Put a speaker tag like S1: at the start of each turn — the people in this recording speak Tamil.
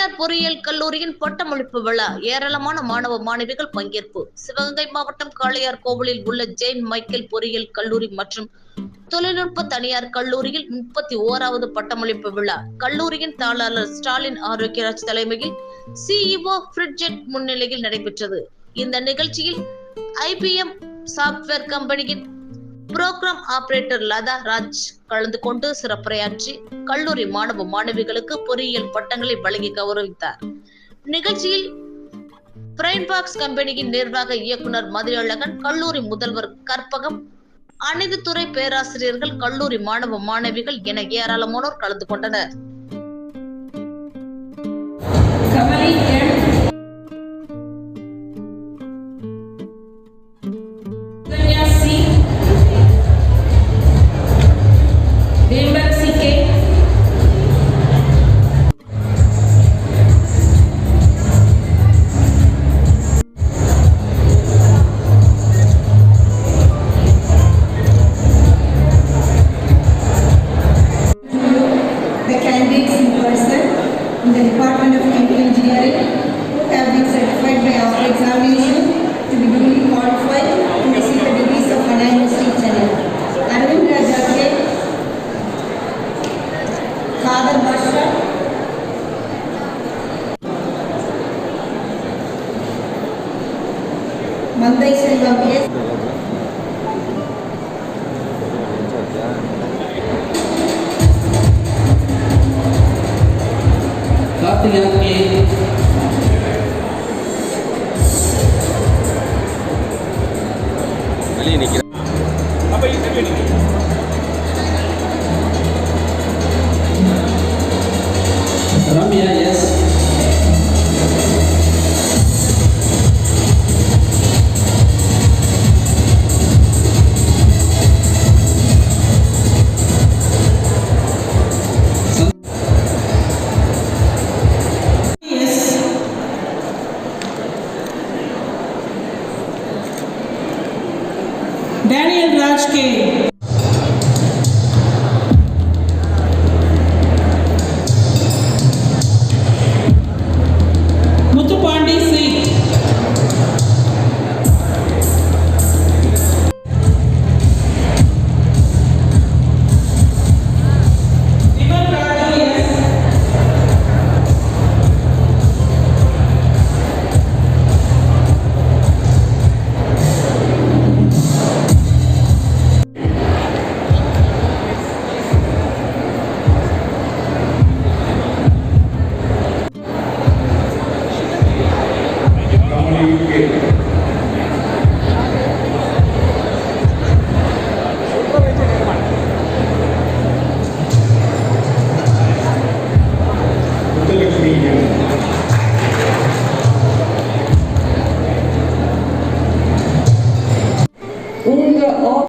S1: தனியார் பொறியியல் கல்லூரியின் பட்டமளிப்பு விழா. ஏராளமான மாணவ மாணவிகள் பங்கேற்பு. சிவகங்கை மாவட்டம் காளையார் கோவிலில் உள்ள ஜெயின் மைக்கேல் பொறியியல் கல்லூரி மற்றும் தொழில்நுட்ப தனியார் கல்லூரியில் 31வது பட்டமளிப்பு விழா கல்லூரியின் தாளாளர் ஸ்டாலின் ஆரோக்கியராஜ் தலைமையில் CEO பிரிட்ஜெட் முன்னிலையில் நடைபெற்றது. இந்த நிகழ்ச்சியில் IBM சாப்ட்வேர் கம்பெனியின் புரோகிராம் ஆபரேட்டர் லதா ராஜ் கலந்து கொண்டு சிறப்புரையாற்றி கல்லூரி மாணவ மாணவிகளுக்கு பொறியியல் பட்டங்களை வழங்கி கௌரவித்தார். நிகழ்ச்சியில் பிரைன்பாக்ஸ் கம்பெனியின் நிர்வாக இயக்குனர் மதியழகன், கல்லூரி முதல்வர் கற்பகம், அனைத்து துறை பேராசிரியர்கள், கல்லூரி மாணவ மாணவிகள் என ஏராளமானோர் கலந்து கொண்டனர்.
S2: In the Department of Chemical Engineering who have been certified by our examination to be duly qualified to receive the degrees of Anna University Chennai. Arvind Rajake, Khader Basha, Mandai Selvam S.
S3: Karthikeyan